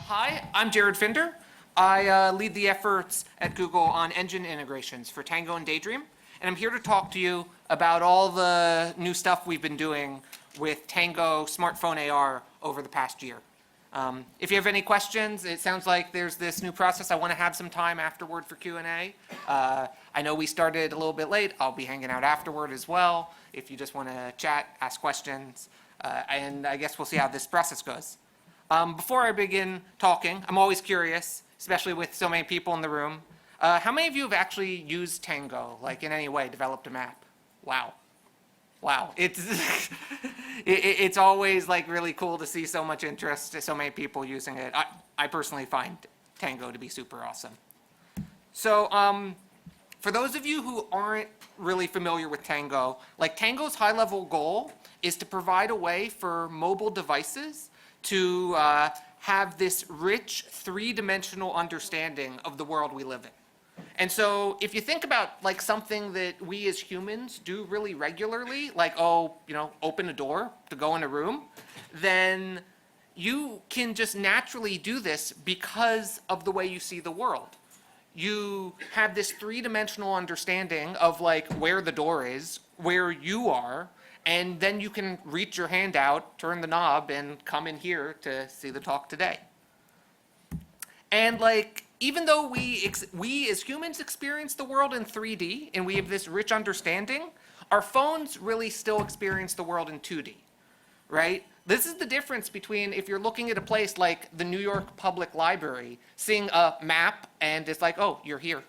Hi, I'm Jared Finder. I lead the efforts at Google on engine integrations for Tango and Daydream, and I'm here to talk to you about all the new stuff we've been doing with Tango smartphone AR over the past year. If you have any questions, it sounds like there's this new process. I want to have some time afterward for Q&A. I know we started a little bit late. I'll be hanging out afterward as well if you just want to chat, ask questions, and I guess we'll see how this process goes. Before I begin talking, I'm always curious, especially with so many people in the room, how many of you have actually used Tango, like in any way, developed a map? Wow. Wow. It's always like really cool to see so much interest, so many people using it. I personally find Tango to be super awesome. So for those of you who aren't really familiar with Tango, like Tango's high-level goal is to provide a way for mobile devices to have this rich three-dimensional understanding of the world we live in. And so if you think about like something that we as humans do really regularly, like, open a door to go in a room, then you can just naturally do this because of the way you see the world. You have this three-dimensional understanding of like where the door is, where you are, and then you can reach your hand out, turn the knob, and come in here to see the talk today. And like, even though we as humans experience the world in 3D, and we have this rich understanding, our phones really still experience the world in 2D, right? This is the difference between if you're looking at a place like the New York Public Library, seeing a map, and it's like, oh, you're here.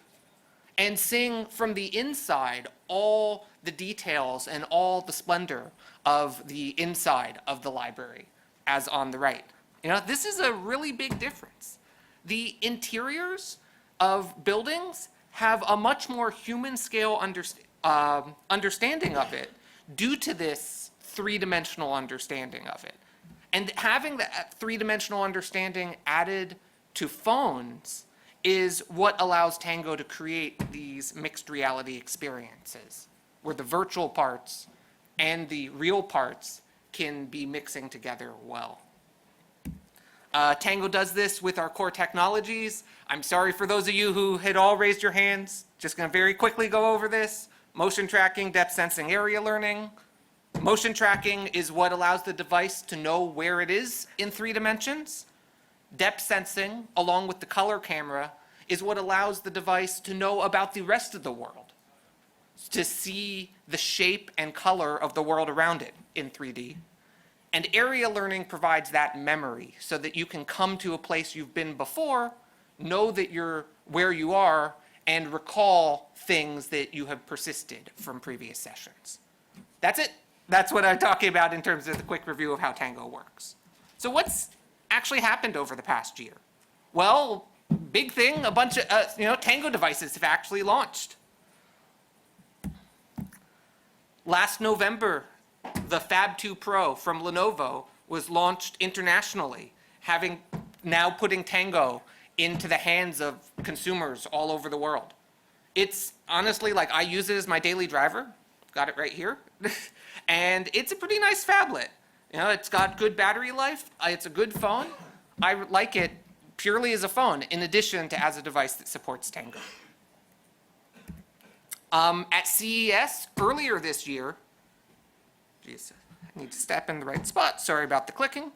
And seeing from the inside all the details and all the splendor of the inside of the library, as on the right. This is a really big difference. The interiors of buildings have a much more human scale understanding of it due to this three-dimensional understanding of it. And having that three-dimensional understanding added to phones is what allows Tango to create these mixed reality experiences, where the virtual parts and the real parts can be mixing together well. Tango does this with our core technologies. I'm sorry for those of you who had all raised your hands. Just going to very quickly go over this. Motion tracking, depth sensing, area learning. Motion tracking is what allows the device to know where it is in 3 dimensions. Depth sensing, along with the color camera, is what allows the device to know about the rest of the world, to see the shape and color of the world around it in 3D. And area learning provides that memory so that you can come to a place you've been before, know that you're where you are, and recall things that you have persisted from previous sessions. That's it. That's what I'm talking about in terms of the quick review of how Tango works. So what's actually happened over the past year? Well, big thing, a bunch of Tango devices have actually launched. Last November, the Fab 2 Pro from Lenovo was launched internationally, putting Tango into the hands of consumers all over the world. It's honestly, like, I use it as my daily driver. Got it right here. And it's a pretty nice phablet. It's got good battery life. It's a good phone. I like it purely as a phone, in addition to as a device that supports Tango. At CES earlier this year, geez, I need to step in the right spot. Sorry about the clicking.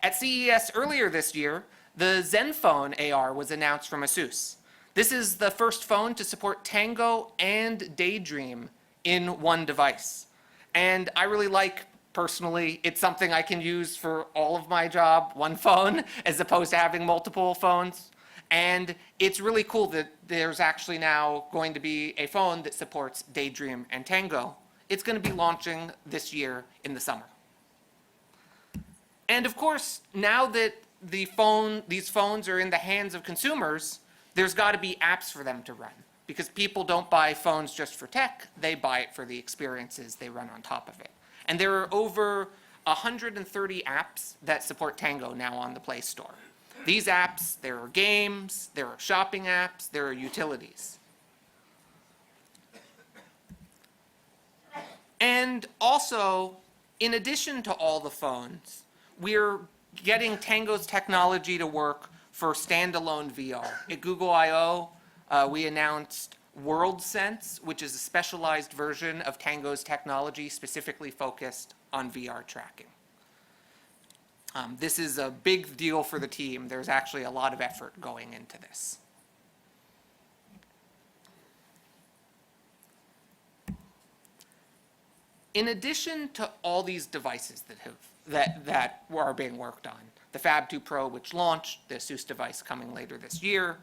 At CES earlier this year, the Zenfone AR was announced from ASUS. This is the first phone to support Tango and Daydream in one device. And I really like, personally, it's something I can use for all of my job, one phone, as opposed to having multiple phones. And it's really cool that there's actually now going to be a phone that supports Daydream and Tango. It's going to be launching this year in the summer. And of course, now that these phones are in the hands of consumers, there's got to be apps for them to run. Because people don't buy phones just for tech, they buy it for the experiences they run on top of it. And there are over 130 apps that support Tango now on the Play Store. These apps, there are games, there are shopping apps, there are utilities. And also, in addition to all the phones, we're getting Tango's technology to work for standalone VR. At Google I/O, we announced WorldSense, which is a specialized version of Tango's technology specifically focused on VR tracking. This is a big deal for the team. There's actually a lot of effort going into this. In addition to all these devices that are being worked on, the Fab 2 Pro, which launched, the Asus device coming later this year,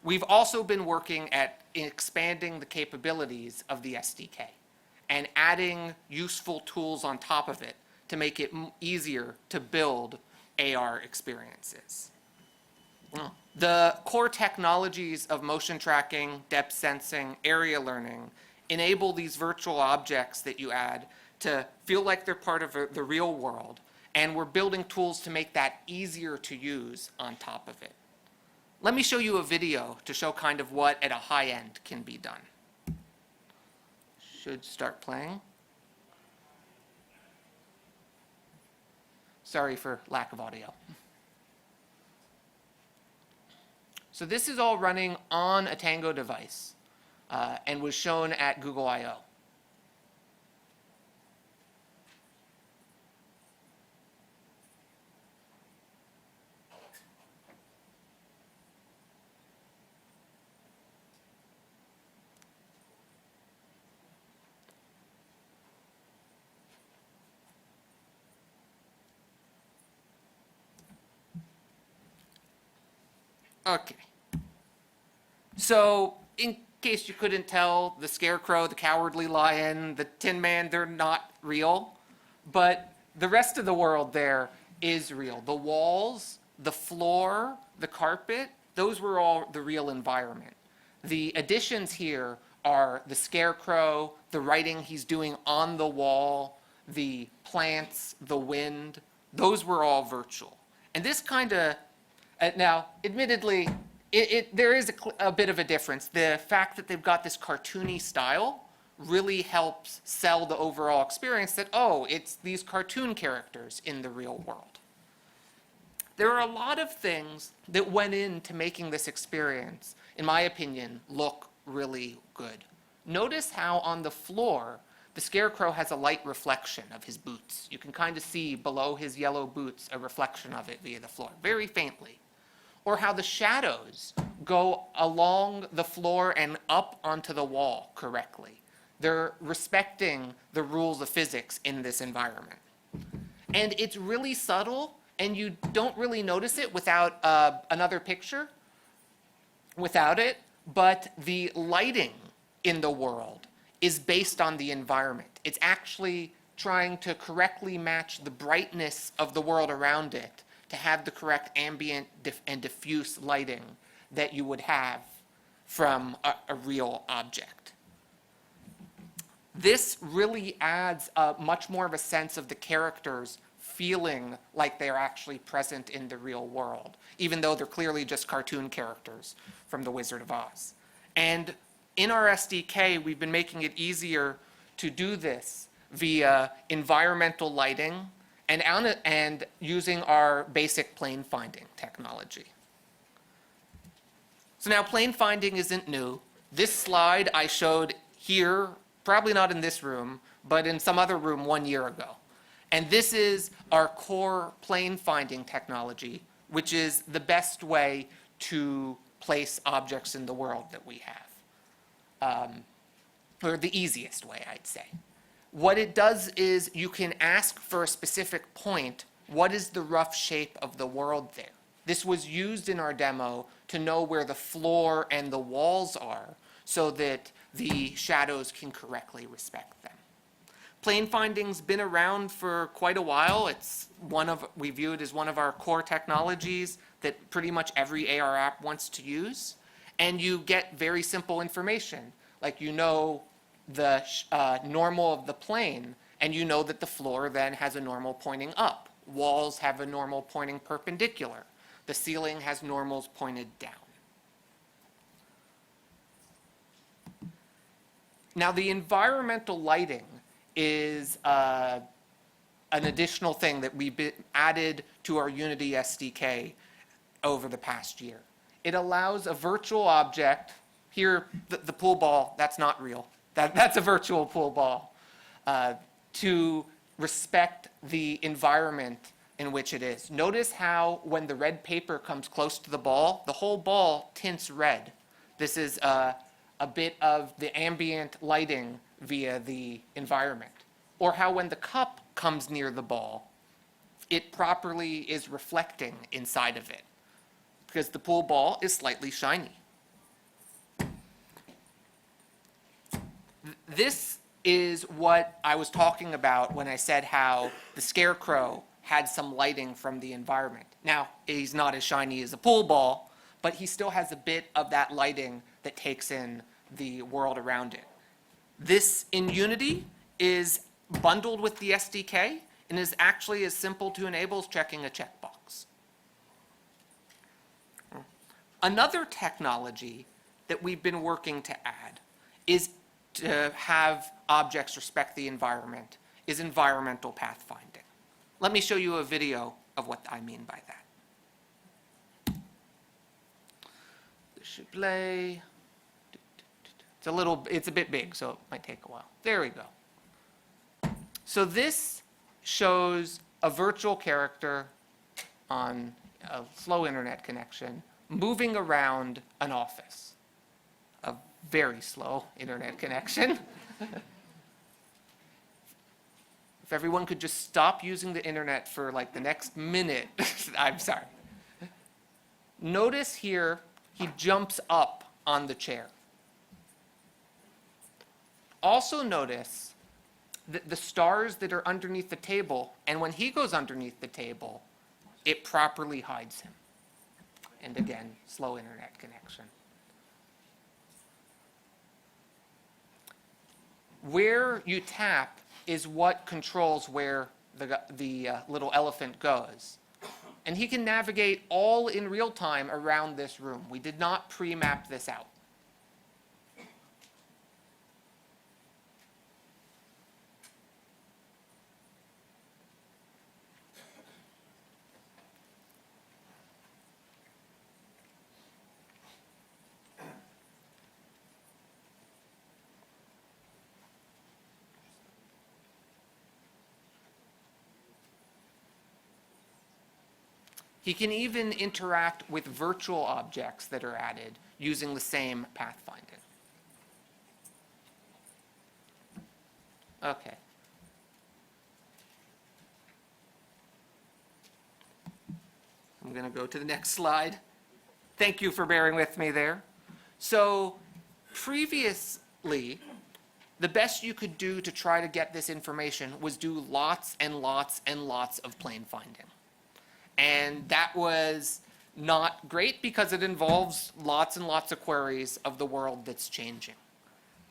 we've also been working at expanding the capabilities of the SDK and adding useful tools on top of it to make it easier to build AR experiences. The core technologies of motion tracking, depth sensing, area learning enable these virtual objects that you add to feel like they're part of the real world, and we're building tools to make that easier to use on top of it. Let me show you a video to show kind of what at a high end can be done. Should start playing. Sorry for lack of audio. So this is all running on a Tango device and was shown at Google I/O. Okay. So, in case you couldn't tell, the Scarecrow, the Cowardly Lion, the Tin Man, they're not real. But the rest of the world there is real. The walls, the floor, the carpet, those were all the real environment. The additions here are the Scarecrow, the writing he's doing on the wall, the plants, the wind. Those were all virtual. And this kind of now, admittedly, there is a bit of a difference. The fact that they've got this cartoony style really helps sell the overall experience that, oh, it's these cartoon characters in the real world. There are a lot of things that went into making this experience, in my opinion, look really good. Notice how on the floor, the Scarecrow has a light reflection of his boots. You can kind of see below his yellow boots a reflection of it via the floor, very faintly. Or how the shadows go along the floor and up onto the wall correctly. They're respecting the rules of physics in this environment. And it's really subtle, and you don't really notice it without another picture, without it, but the lighting in the world is based on the environment. It's actually trying to correctly match the brightness of the world around it to have the correct ambient and diffuse lighting that you would have from a real object. This really adds much more of a sense of the characters feeling like they're actually present in the real world, even though they're clearly just cartoon characters from The Wizard of Oz. And in our SDK, we've been making it easier to do this via environmental lighting and using our basic plane finding technology. So now plane finding isn't new. This slide I showed here, probably not in this room, but in some other room 1 year ago. And this is our core plane finding technology, which is the best way to place objects in the world that we have. Or the easiest way, I'd say. What it does is you can ask for a specific point, what is the rough shape of the world there? This was used in our demo to know where the floor and the walls are so that the shadows can correctly respect them. Plane finding's been around for quite a while. It's we view it as one of our core technologies that pretty much every AR app wants to use. And you get very simple information, like you know the normal of the plane, and you know that the floor then has a normal pointing up. Walls have a normal pointing perpendicular. The ceiling has normals pointed down. Now the environmental lighting is an additional thing that we've added to our Unity SDK over the past year. It allows a virtual object, here the pool ball, that's not real, that's a virtual pool ball, to respect the environment in which it is. Notice how when the red paper comes close to the whole ball tints red. This is a bit of the ambient lighting via the environment. Or how when the cup comes near the ball, it properly is reflecting inside of it, because the pool ball is slightly shiny. This is what I was talking about when I said how the scarecrow had some lighting from the environment. Now, he's not as shiny as a pool ball, but he still has a bit of that lighting that takes in the world around it. This in Unity is bundled with the SDK and is actually as simple to enable as checking a checkbox. Another technology that we've been working to add is to have objects respect the environment, is environmental pathfinding. Let me show you a video of what I mean by that. This should play. It's a bit big, so it might take a while. There we go. So this shows a virtual character on a slow internet connection moving around an office. A very slow internet connection. If everyone could just stop using the internet for like the next minute, I'm sorry. Notice here, he jumps up on the chair. Also notice that the stars that are underneath the table, and when he goes underneath the table, it properly hides him. And again, slow internet connection. Where you tap is what controls where the little elephant goes. And he can navigate all in real time around this room. We did not pre-map this out. He can even interact with virtual objects that are added using the same pathfinding. Okay. I'm going to go to the next slide. Thank you for bearing with me there. So previously, the best you could do to try to get this information was do lots and lots and lots of plane finding. And that was not great because it involves lots and lots of queries of the world that's changing.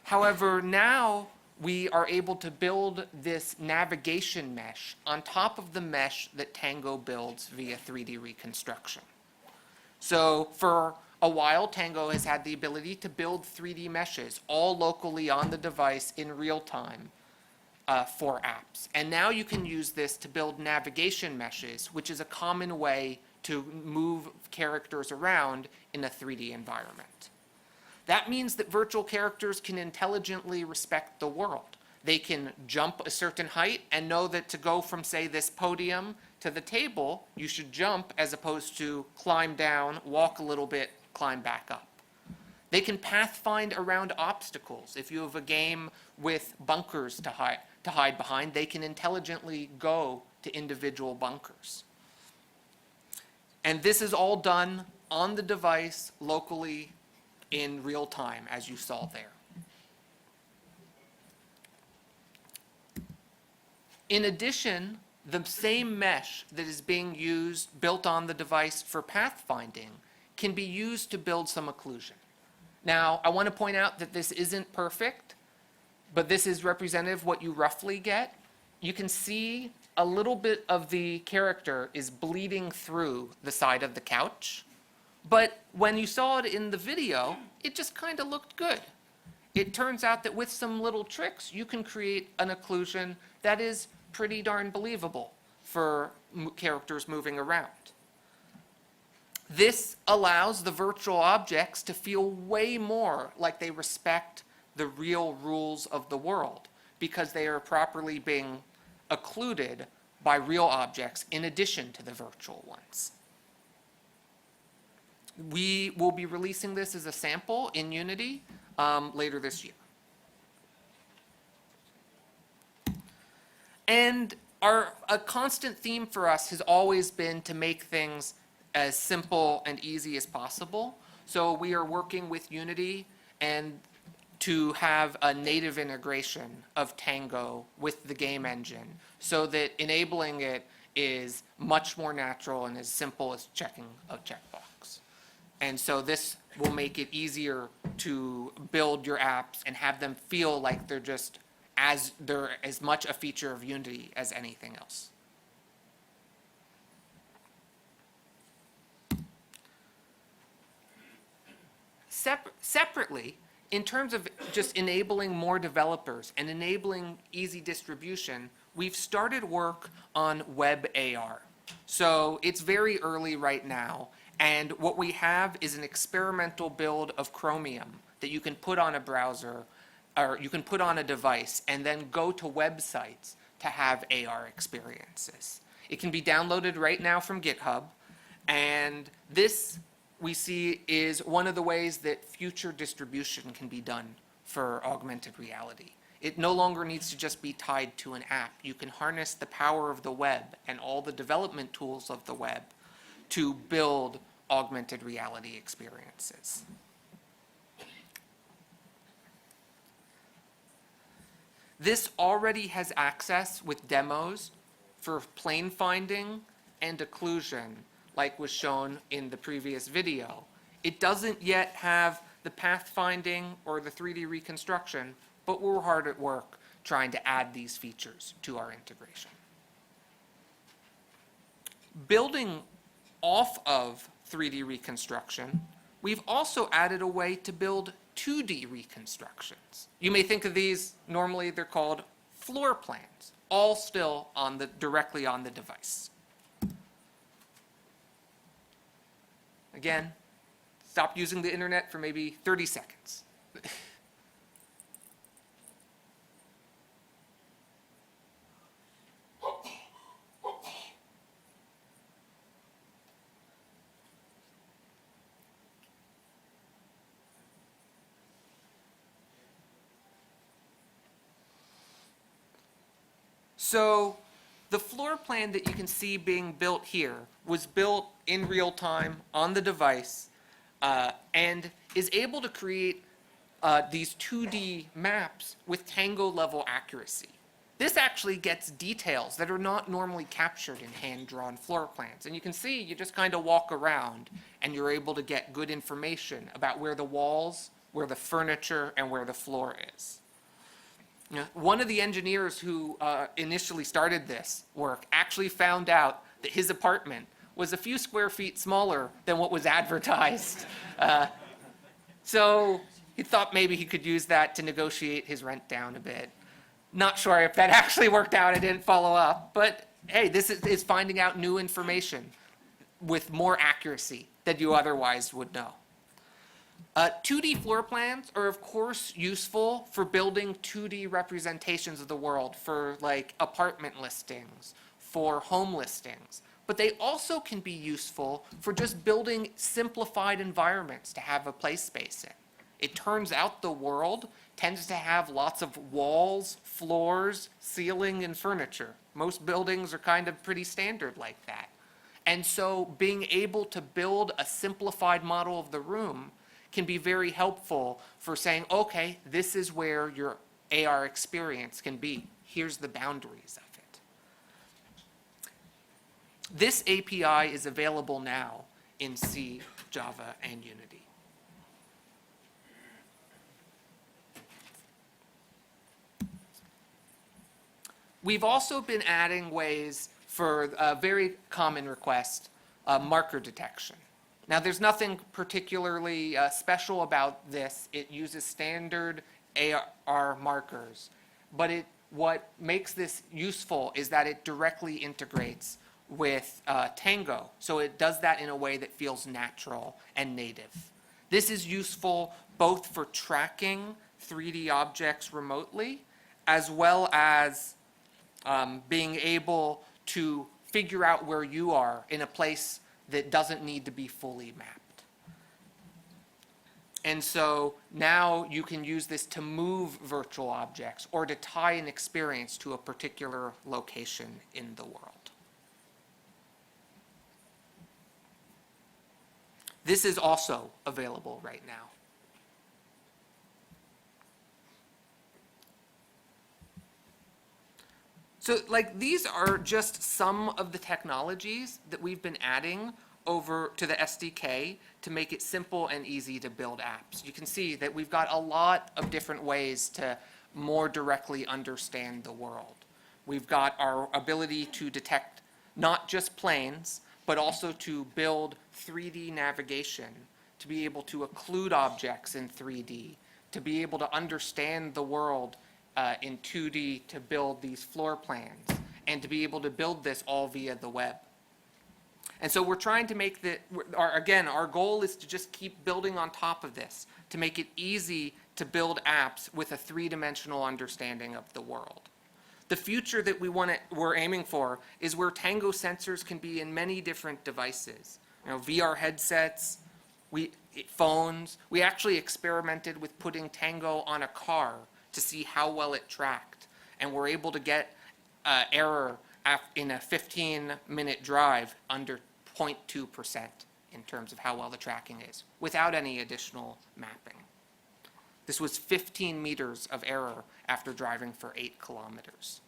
However, now we are able to build this navigation mesh on top of the mesh that Tango builds via 3D reconstruction. So for a while, Tango has had the ability to build 3D meshes all locally on the device in real time. For apps. And now you can use this to build navigation meshes, which is a common way to move characters around in a 3D environment. That means that virtual characters can intelligently respect the world. They can jump a certain height and know that to go from, say, this podium to the table, you should jump as opposed to climb down, walk a little bit, climb back up. They can pathfind around obstacles. If you have a game with bunkers to hide behind, they can intelligently go to individual bunkers. And this is all done on the device locally in real time, as you saw there. In addition, the same mesh that is being used, built on the device for pathfinding, can be used to build some occlusion. Now, I want to point out that this isn't perfect, but this is representative of what you roughly get. You can see a little bit of the character is bleeding through the side of the couch, but when you saw it in the video, it just kind of looked good. It turns out that with some little tricks, you can create an occlusion that is pretty darn believable for characters moving around. This allows the virtual objects to feel way more like they respect the real rules of the world because they are properly being occluded by real objects in addition to the virtual ones. We will be releasing this as a sample in Unity later this year. And a constant theme for us has always been to make things as simple and easy as possible. So we are working with Unity and to have a native integration of Tango with the game engine so that enabling it is much more natural and as simple as checking a checkbox. And so this will make it easier to build your apps and have them feel like they're as much a feature of Unity as anything else. Separately, in terms of just enabling more developers and enabling easy distribution, we've started work on web AR. So it's very early right now, and what we have is an experimental build of Chromium that you can put on a browser, or you can put on a device, and then go to websites to have AR experiences. It can be downloaded right now from GitHub, and this we see is one of the ways that future distribution can be done for augmented reality. It no longer needs to just be tied to an app. You can harness the power of the web and all the development tools of the web to build augmented reality experiences. This already has access with demos for plane finding and occlusion, like was shown in the previous video. It doesn't yet have the pathfinding or the 3D reconstruction, but we're hard at work trying to add these features to our integration. Building off of 3D reconstruction, we've also added a way to build 2D reconstructions. You may think of these, normally they're called floor plans, all still directly on the device. Again, stop using the internet for maybe 30 seconds. So the floor plan that you can see being built here was built in real time on the device and is able to create these 2D maps with Tango level accuracy. This actually gets details that are not normally captured in hand-drawn floor plans. And you can see, you just kind of walk around and you're able to get good information about where the walls, where the furniture, and where the floor is. One of the engineers who initially started this work actually found out that his apartment was a few square feet smaller than what was advertised. So he thought maybe he could use that to negotiate his rent down a bit. Not sure if that actually worked out. I didn't follow up. But hey, this is finding out new information with more accuracy than you otherwise would know. 2D floor plans are, of course, useful for building 2D representations of the world for, like, apartment listings, for home listings. But they also can be useful for just building simplified environments to have a play space in. It turns out the world tends to have lots of walls, floors, ceiling, and furniture. Most buildings are kind of pretty standard like that. And so being able to build a simplified model of the room can be very helpful for saying, okay, this is where your AR experience can be. Here's the boundaries of it. This API is available now in C, Java, and Unity. We've also been adding ways for a very common request, marker detection. Now, there's nothing particularly special about this. It uses standard AR markers, but what makes this useful is that it directly integrates with Tango. So it does that in a way that feels natural and native. This is useful both for tracking 3D objects remotely, as well as being able to figure out where you are in a place that doesn't need to be fully mapped. And so now you can use this to move virtual objects or to tie an experience to a particular location in the world. This is also available right now. So like these are just some of the technologies that we've been adding over to the SDK to make it simple and easy to build apps. You can see that we've got a lot of different ways to more directly understand the world. We've got our ability to detect not just planes, but also to build 3D navigation, to be able to occlude objects in 3D, to be able to understand the world in 2D to build these floor plans, and to be able to build this all via the web. And so we're trying to make our goal is to just keep building on top of this, to make it easy to build apps with a three-dimensional understanding of the world. The future that we're aiming for is where Tango sensors can be in many different devices. You know, VR headsets, phones. We actually experimented with putting Tango on a car to see how well it tracked. And we're able to get error in a 15-minute drive under 0.2% in terms of how well the tracking is, without any additional mapping. This was 15 meters of error after driving for 8 kilometers.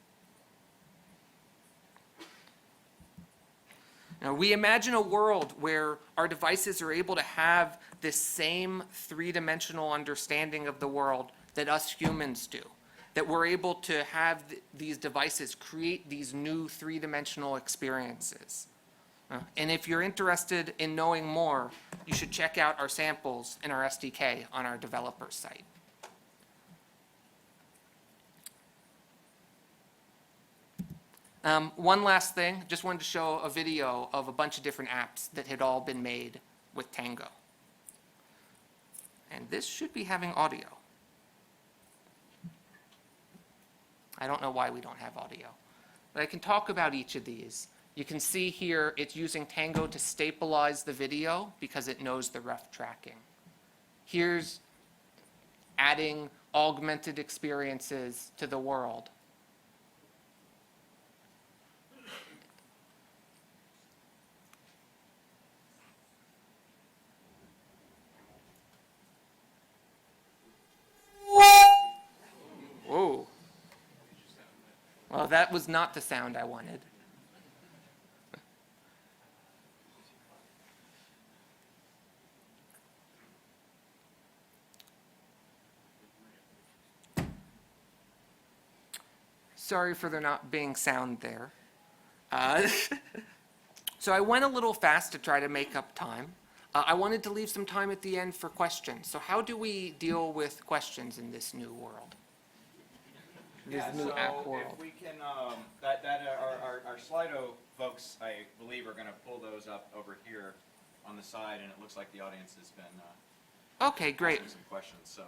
Now, we imagine a world where our devices are able to have this same three-dimensional understanding of the world that us humans do, that we're able to have these devices create these new three-dimensional experiences. And if you're interested in knowing more, you should check out our samples in our SDK on our developer site. One last thing, just wanted to show a video of a bunch of different apps that had all been made with Tango. And this should be having audio. I don't know why we don't have audio, but I can talk about each of these. You can see here it's using Tango to stabilize the video because it knows the rough tracking. Here's adding augmented experiences to the world. Whoa. Well, that was not the sound I wanted. Sorry for there not being sound there. So I went a little fast to try to make up time. I wanted to leave some time at the end for questions. So how do we deal with questions in this new world? This new app world. If we can, our Slido folks, I believe, are going to pull those up over here on the side, and it looks like the audience has been okay, great. asking some questions. So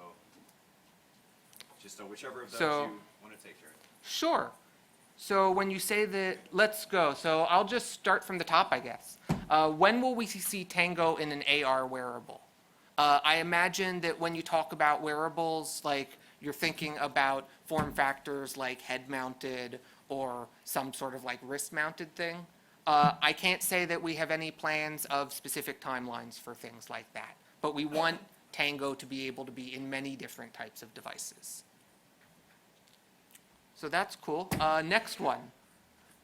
just whichever of those So, you want to take care of. Sure. So when you say that, let's go. So I'll just start from the top, I guess. When will we see Tango in an AR wearable? I imagine that when you talk about wearables, like you're thinking about form factors like head-mounted or some sort of like wrist-mounted thing. I can't say that we have any plans of specific timelines for things like that, but we want Tango to be able to be in many different types of devices. So that's cool. Next one.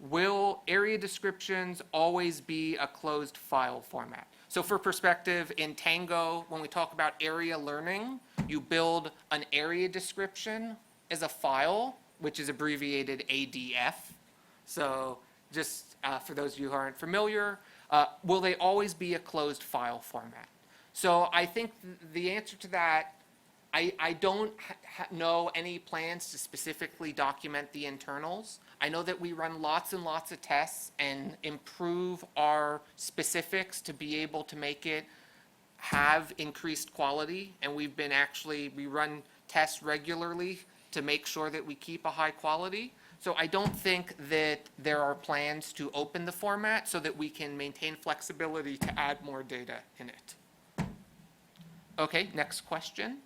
Will area descriptions always be a closed file format? So for perspective, in Tango, when we talk about area learning, you build an area description as a file, which is abbreviated ADF. So just for those of you who aren't familiar, will they always be a closed file format? So I think the answer to that, I don't know any plans to specifically document the internals. I know that we run lots and lots of tests and improve our specifics to be able to make it have increased quality, and we run tests regularly to make sure that we keep a high quality. So I don't think that there are plans to open the format so that we can maintain flexibility to add more data in it. Okay, next question.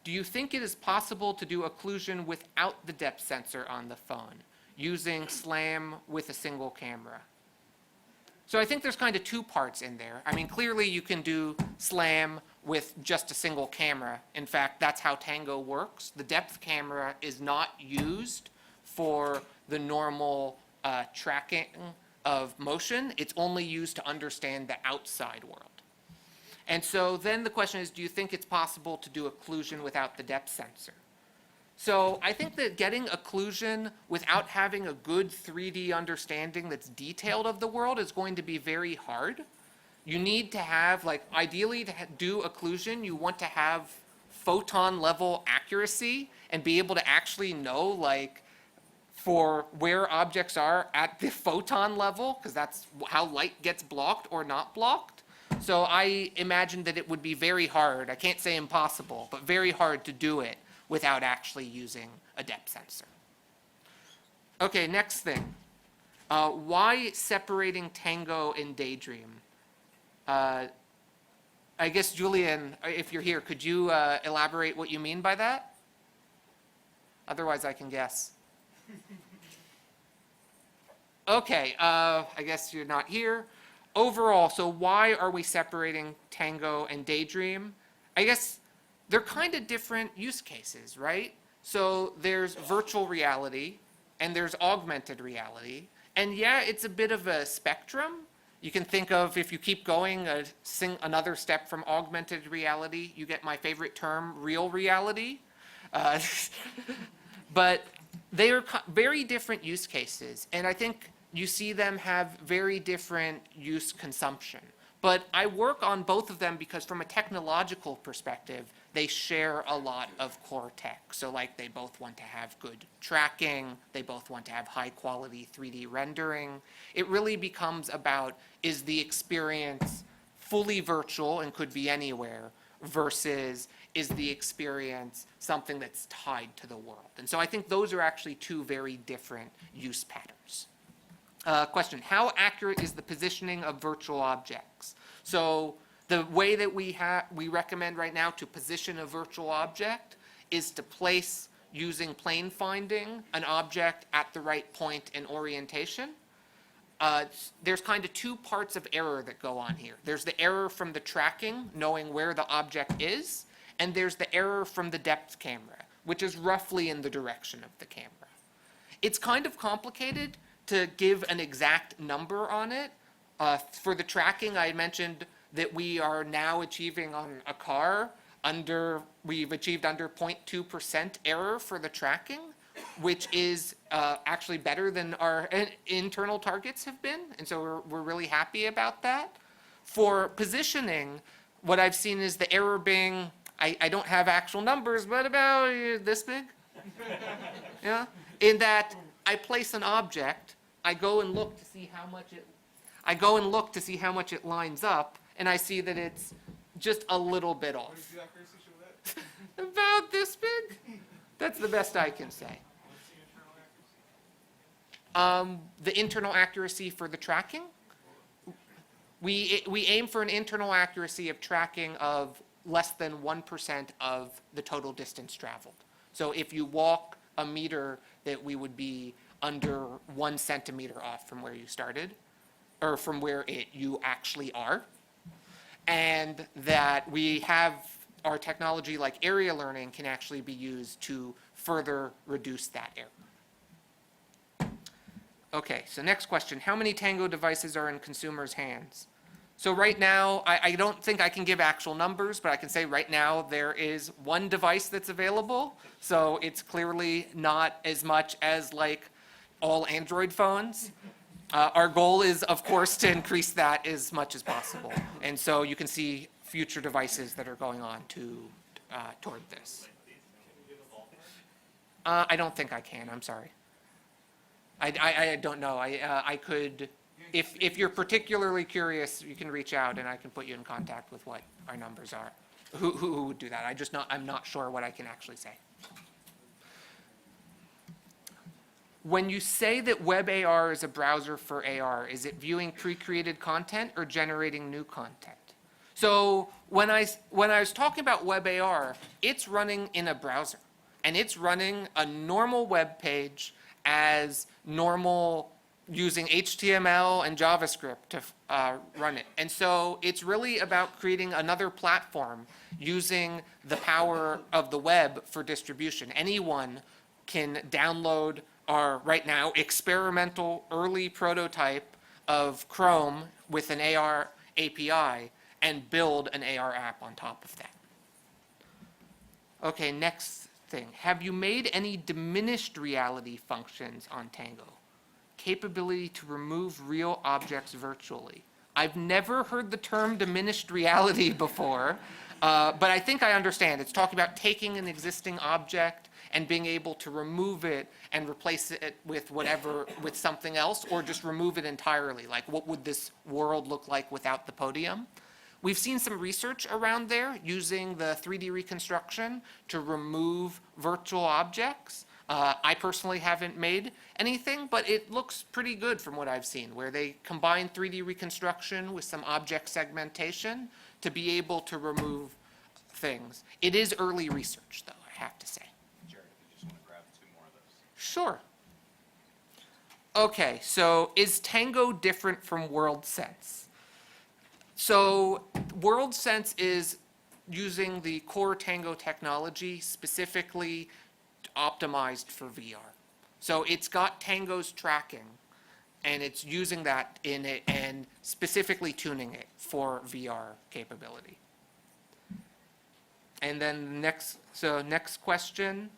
Do you think it is possible to do occlusion without the depth sensor on the phone, using SLAM with a single camera? So I think there's kind of two parts in there. I mean, clearly you can do SLAM with just a single camera. In fact, that's how Tango works. The depth camera is not used for the normal tracking of motion. It's only used to understand the outside world. And so then the question is, do you think it's possible to do occlusion without the depth sensor? So I think that getting occlusion without having a good 3D understanding that's detailed of the world is going to be very hard. You need to have, like, ideally to do occlusion, you want to have photon level accuracy and be able to actually know, like, for where objects are at the photon level, because that's how light gets blocked or not blocked. So I imagine that it would be very hard, I can't say impossible, but very hard to do it without actually using a depth sensor. Okay, next thing. Why separating Tango and Daydream? I guess, Julian, if you're here, could you elaborate what you mean by that? Otherwise, I can guess. Okay, I guess you're not here. Overall, so why are we separating Tango and Daydream? I guess they're kind of different use cases, right? So there's virtual reality and there's augmented reality. And yeah, it's a bit of a spectrum. You can think of, if you keep going another step from augmented reality, you get my favorite term, real reality. But they are very different use cases. And I think you see them have very different use consumption. But I work on both of them because from a technological perspective, they share a lot of core tech. So like they both want to have good tracking, they both want to have high quality 3D rendering. It really becomes about, is the experience fully virtual and could be anywhere versus is the experience something that's tied to the world? And so I think those are actually two very different use patterns. Question, how accurate is the positioning of virtual objects? So the way that we recommend right now to position a virtual object is to place, using plane finding, an object at the right point in orientation. There's kind of two parts of error that go on here. There's the error from the tracking, knowing where the object is, and there's the error from the depth camera, which is roughly in the direction of the camera. It's kind of complicated to give an exact number on it. For the tracking, I mentioned that we are now achieving on a car we've achieved under 0.2% error for the tracking, which is actually better than our internal targets have been. And so we're really happy about that. For positioning, what I've seen is the error being, I don't have actual numbers, but about this big. Yeah, in that I place an object, I go and look to see how much it lines up, and I see that it's just a little bit off. What is the accuracy show that? About this big. That's the best I can say. What's the internal accuracy? The internal accuracy for the tracking, we aim for an internal accuracy of tracking of less than 1% of the total distance traveled. So if you walk a meter, that we would be under 1 centimeter off from where you started, or from where you actually are. And that we have our technology like area learning can actually be used to further reduce that error. Okay, so next question. How many Tango devices are in consumers' hands? So right now, I don't think I can give actual numbers, but I can say right now there is one device that's available. So it's clearly not as much as like all Android phones. Our goal is, of course, to increase that as much as possible. And so you can see future devices that are going on to toward this. I don't think I can, I'm sorry. I don't know, I could, if you're particularly curious, you can reach out and I can put you in contact with what our numbers are. Who would do that? I'm not sure what I can actually say. When you say that WebAR is a browser for AR, is it viewing pre-created content or generating new content? So when I was talking about WebAR, it's running in a browser, and it's running a normal web page as normal using HTML and JavaScript to run it. And so it's really about creating another platform using the power of the web for distribution. Anyone can download our, right now, experimental early prototype of Chrome with an AR API and build an AR app on top of that. Okay, next thing. Have you made any diminished reality functions on Tango? Capability to remove real objects virtually. I've never heard the term diminished reality before, but I think I understand. It's talking about taking an existing object and being able to remove it and replace it with with something else, or just remove it entirely. Like, what would this world look like without the podium? We've seen some research around there using the 3D reconstruction to remove virtual objects. I personally haven't made anything, but it looks pretty good from what I've seen, where they combine 3D reconstruction with some object segmentation to be able to remove things. It is early research, though, I have to say. Jared, if you just want to grab 2 more of those. Sure. Okay, so is Tango different from WorldSense? So WorldSense is using the core Tango technology specifically optimized for VR. So it's got Tango's tracking, and it's using that in it and specifically tuning it for VR capability. And then next question,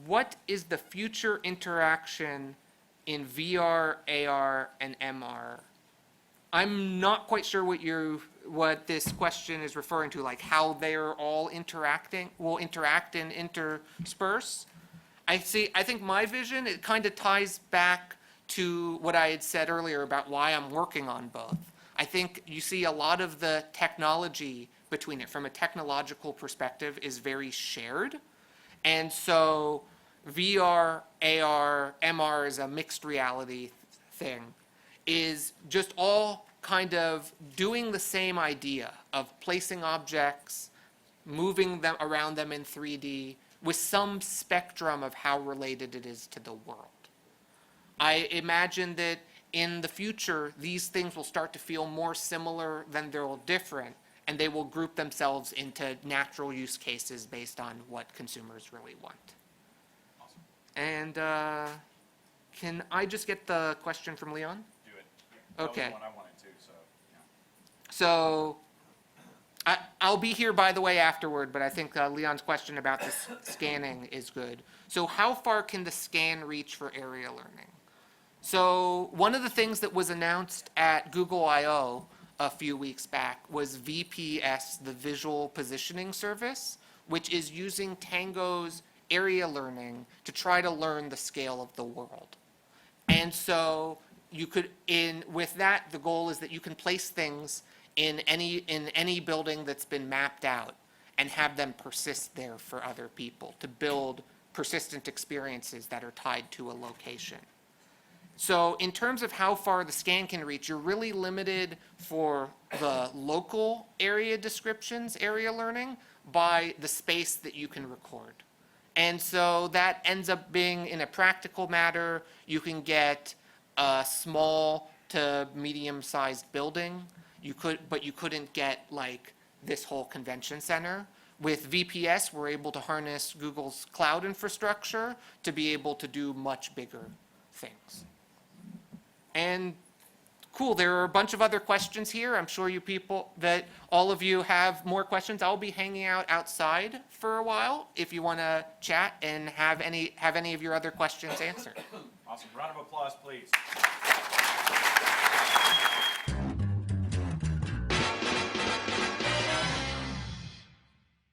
what is the future interaction in VR, AR, and MR? I'm not quite sure what this question is referring to, like how they're all will interact and intersperse. I think my vision, it kind of ties back to what I had said earlier about why I'm working on both. I think you see a lot of the technology between it from a technological perspective is very shared. And so VR, AR, MR is a mixed reality thing, is just all kind of doing the same idea of placing objects, moving them around them in 3D with some spectrum of how related it is to the world. I imagine that in the future, these things will start to feel more similar than they're different, and they will group themselves into natural use cases based on what consumers really want. Awesome. And can I just get the question from Leon? Do it. That Okay. was the one I wanted to, so, yeah. So I'll be here, by the way, afterward, but I think Leon's question about this scanning is good. So how far can the scan reach for area learning? So one of the things that was announced at Google I/O a few weeks back was VPS, the Visual Positioning Service, which is using Tango's area learning to try to learn the scale of the world. And so you could, with that, the goal is that you can place things in any building that's been mapped out and have them persist there for other people to build persistent experiences that are tied to a location. So in terms of how far the scan can reach, you're really limited for the local area descriptions, area learning, by the space that you can record. And so that ends up being, in a practical matter, you can get a small to medium-sized building. But you couldn't get like this whole convention center. With VPS, we're able to harness Google's cloud infrastructure to be able to do much bigger things. And cool, there are a bunch of other questions here. I'm sure all of you have more questions. I'll be hanging out outside for a while if you want to chat and have any of your other questions answered. Awesome. Round of applause, please.